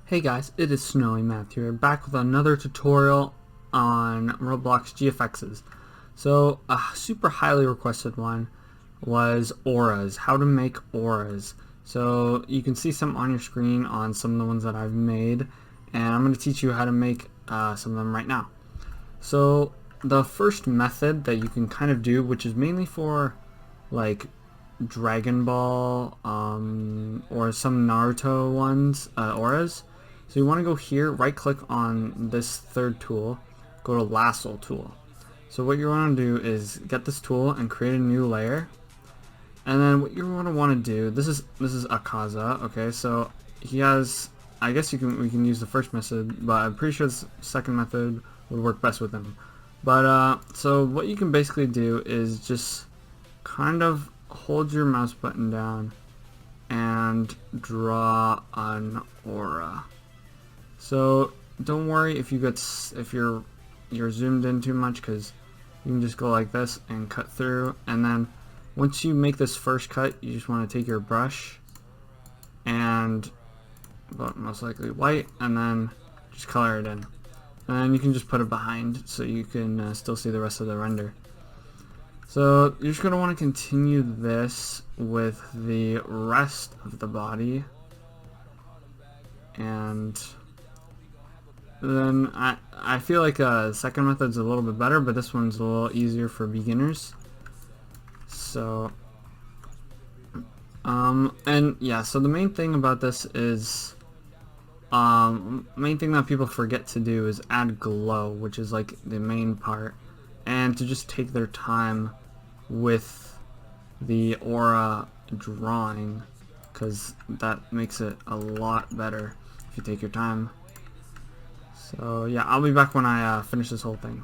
Hey guys, it is Snowy Math here, back with another tutorial on ROBLOX GFXs. So, a super highly requested one was AURAS, how to make AURAS. So, you can see some on your screen on some of the ones that I've made, and I'm going to teach you how to make some of them right now. So, the first method that you can kind of do, which is mainly for like Dragon Ball or some Naruto ones, auras. So you want to go here, right click on this third tool, go to lasso tool. So what you want to do is get this tool and create a new layer, and then what you want to do, this is Akaza. Okay, so he has, I guess we can use the first method, but I'm pretty sure this second method would work best with him. But so what you can basically do is just kind of hold your mouse button down and draw an aura. So don't worry if you're zoomed in too much, because you can just go like this and cut through, and then once you make this first cut, you just want to take your brush and, well, most likely white, and then just color it in, and then you can just put it behind so you can still see the rest of the render. So you're just going to want to continue this with the rest of the body, and then I feel like second method's a little bit better, but this one's a little easier for beginners. So and yeah, so the main thing about this is main thing that people forget to do is add glow, which is like the main part, and to just take their time with the aura drawing, because that makes it a lot better if you take your time. So yeah, I'll be back when I finish this whole thing.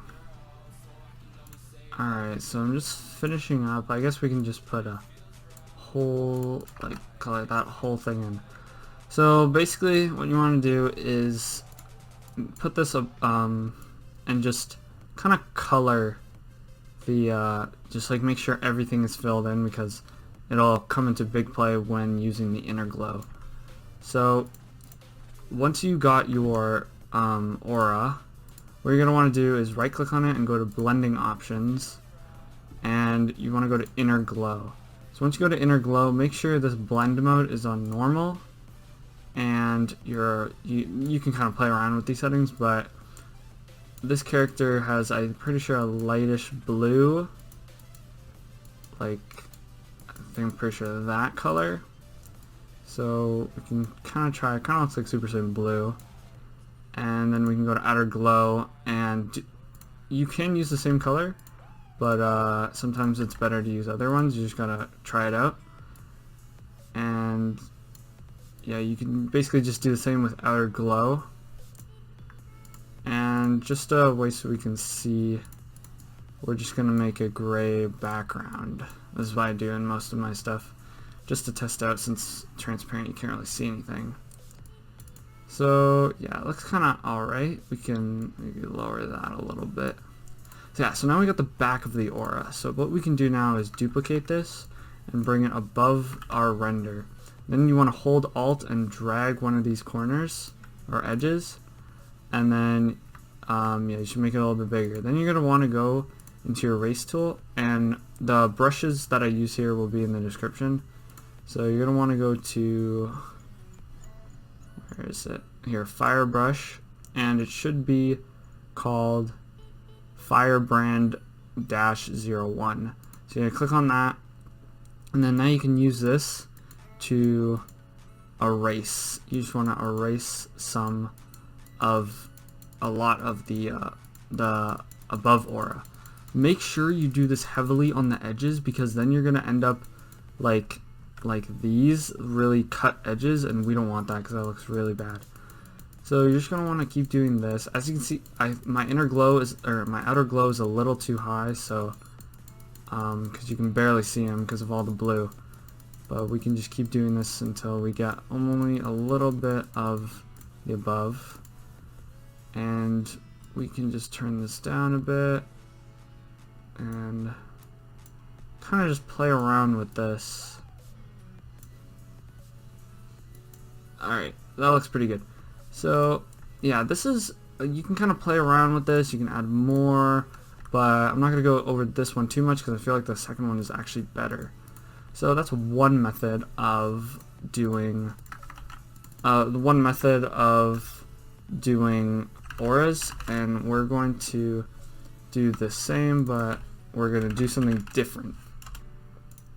Alright, so I'm just finishing up. I guess we can just put a whole, like, color that whole thing in. So basically what you want to do is put this up and just kind of color the just like make sure everything is filled in, because it'll come into big play when using the inner glow. So once you got your aura, what you're going to want to do is right click on it and go to blending options, and you want to go to inner glow. So once you go to inner glow, make sure this blend mode is on normal, and you can kind of play around with these settings, but this character has, I'm pretty sure, a lightish blue, like, I think I'm pretty sure that color. So we can kind of try, it kind of looks like Super Saiyan Blue. And then we can go to outer glow, and you can use the same color, but sometimes it's better to use other ones. You just gotta try it out. And yeah, you can basically just do the same with outer glow. And just a way so we can see, we're just gonna make a gray background. This is what I do in most of my stuff, just to test out, since transparent you can't really see anything. So yeah, it looks kind of alright. We can maybe lower that a little bit. So yeah, so now we got the back of the aura. So what we can do now is duplicate this and bring it above our render. Then you want to hold Alt and drag one of these corners or edges, and then yeah, you should make it a little bit bigger. Then you're going to want to go into your erase tool, and the brushes that I use here will be in the description. So you're going to want to go to, where is it? Here, Firebrush, and it should be called Firebrand-01. So you're going to click on that, and then now you can use this to erase. You just want to erase some of a lot of the above aura. Make sure you do this heavily on the edges, because then you're going to end up like these really cut edges, and we don't want that because that looks really bad. So you're just going to want to keep doing this. As you can see, my outer glow is a little too high, so because you can barely see them because of all the blue. But we can just keep doing this until we get only a little bit of the above, and we can just turn this down a bit and kind of just play around with this. Alright, that looks pretty good. So yeah, this is, you can kind of play around with this, you can add more, but I'm not going to go over this one too much because I feel like the second one is actually better. So that's one method of doing auras, and we're going to do the same, but we're going to do something different.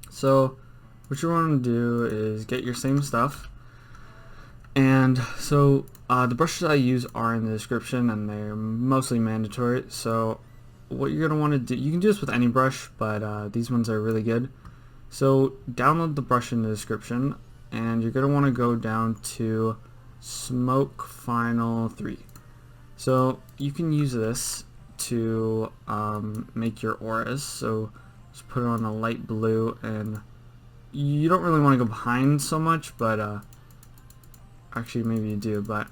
So what you want to do is get your same stuff, and so the brushes I use are in the description and they're mostly mandatory. So what you're going to want to do, you can do this with any brush, but these ones are really good. So download the brush in the description, and you're going to want to go down to Smoke Final 3. So you can use this to make your auras. So just put it on a light blue, and you don't really want to go behind so much, but actually maybe you do, but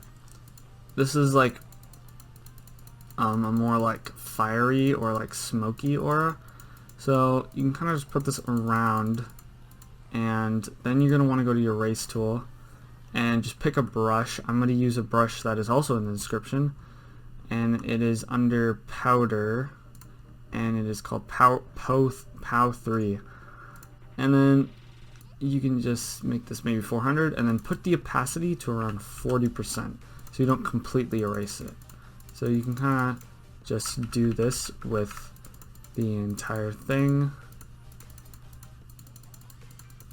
this is like a more like fiery or like smoky aura. So you can kind of just put this around, and then you're going to want to go to your erase tool and just pick a brush. I'm going to use a brush that is also in the description, and it is under powder, and it is called Pow 3. And then you can just make this maybe 400, and then put the opacity to around 40% so you don't completely erase it. So you can kind of just do this with the entire thing,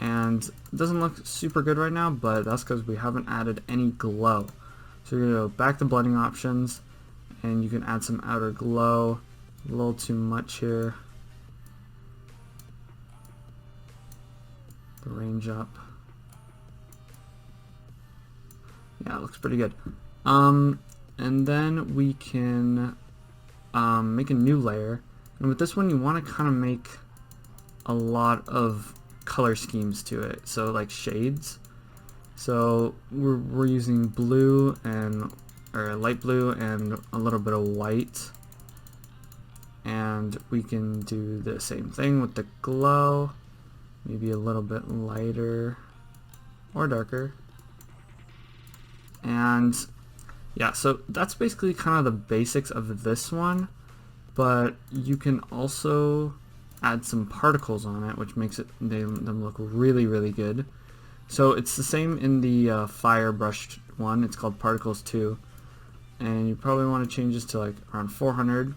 and it doesn't look super good right now, but that's because we haven't added any glow. So you're going to go back to blending options, and you can add some outer glow. A little too much here. The range up. Yeah, it looks pretty good. And then we can make a new layer. And with this one, you want to kind of make a lot of color schemes to it, so like shades. So we're using blue or light blue and a little bit of white, and we can do the same thing with the glow, maybe a little bit lighter or darker. And yeah, so that's basically kind of the basics of this one. But you can also add some particles on it, which makes them look really, really good. So it's the same in the fire brush one. It's called Particles 2, and you probably want to change this to like around 400.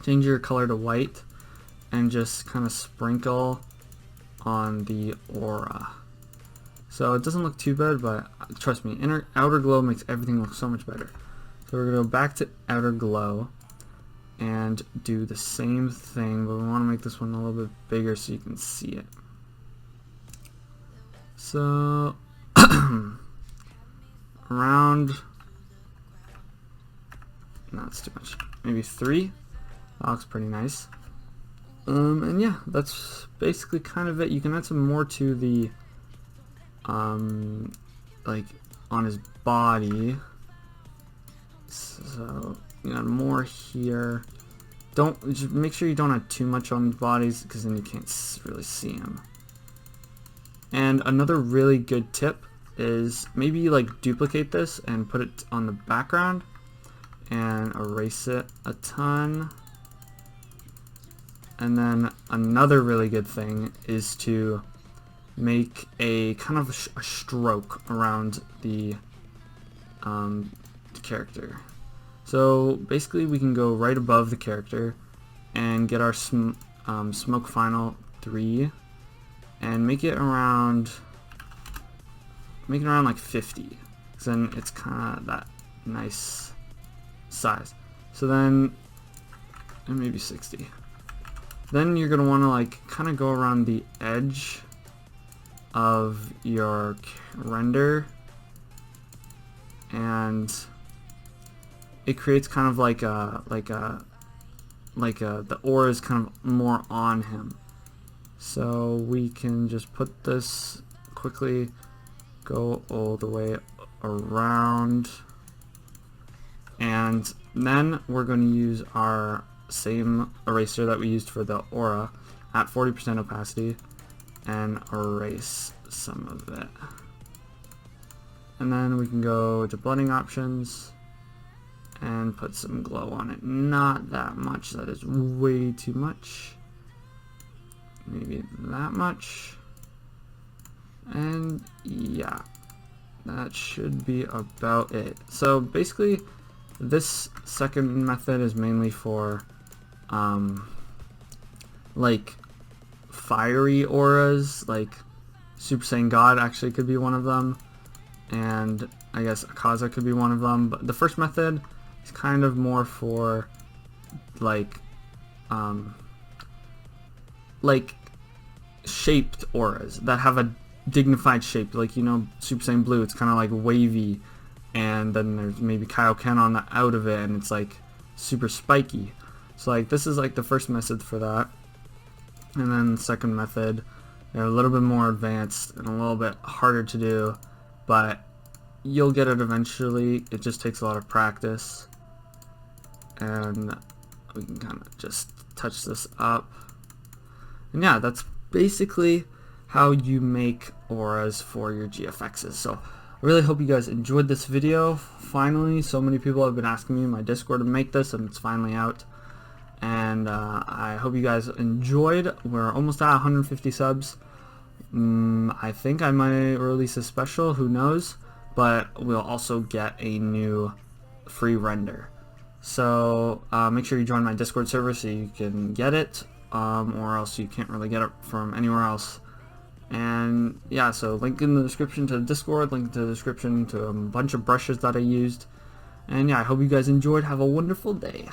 Change your color to white, and just kind of sprinkle on the aura. So it doesn't look too bad, but trust me, outer glow makes everything look so much better. So we're going to go back to outer glow and do the same thing, but we want to make this one a little bit bigger so you can see it. So around, no, it's too much, maybe 3. That looks pretty nice. And yeah, that's basically kind of it. You can add some more to the like on his body. So you add more here. Just make sure you don't add too much on the bodies, because then you can't really see him. And another really good tip is maybe like duplicate this and put it on the background and erase it a ton. And then another really good thing is to make a kind of a stroke around the character. So basically we can go right above the character and get our Smoke Final 3 and make it around like 50, so then it's kind of that nice size. So then, and maybe 60. Then you're gonna want to like kind of go around the edge of your render, and it creates kind of like the aura is kind of more on him. So we can just put this quickly, go all the way around, and then we're going to use our same eraser that we used for the aura at 40% opacity and erase some of it. and then we can go to blending options and put some glow on it. Not that much, that is way too much. Maybe that much. And yeah, that should be about it. So basically this second method is mainly for like fiery auras, like Super Saiyan God actually could be one of them, and I guess Akaza could be one of them. But the first method is kind of more for like shaped auras that have a dignified shape, like, you know, Super Saiyan Blue, it's kind of like wavy, and then there's maybe Kaioken on the out of it, and it's like super spiky. So like this is like the first method for that, and then the second method, they're a little bit more advanced and a little bit harder to do, but you'll get it eventually. It just takes a lot of practice, and we can kind of just touch this up, and yeah, that's basically how you make auras for your GFXs. So I really hope you guys enjoyed this video. Finally, so many people have been asking me in my Discord to make this, and it's finally out. And I hope you guys enjoyed. We're almost at 150 subs. I think I might release a special, who knows, but we'll also get a new free render. So make sure you join my Discord server so you can get it, or else you can't really get it from anywhere else. And yeah, so link in the description to the Discord, link to the description to a bunch of brushes that I used. And yeah, I hope you guys enjoyed. Have a wonderful day.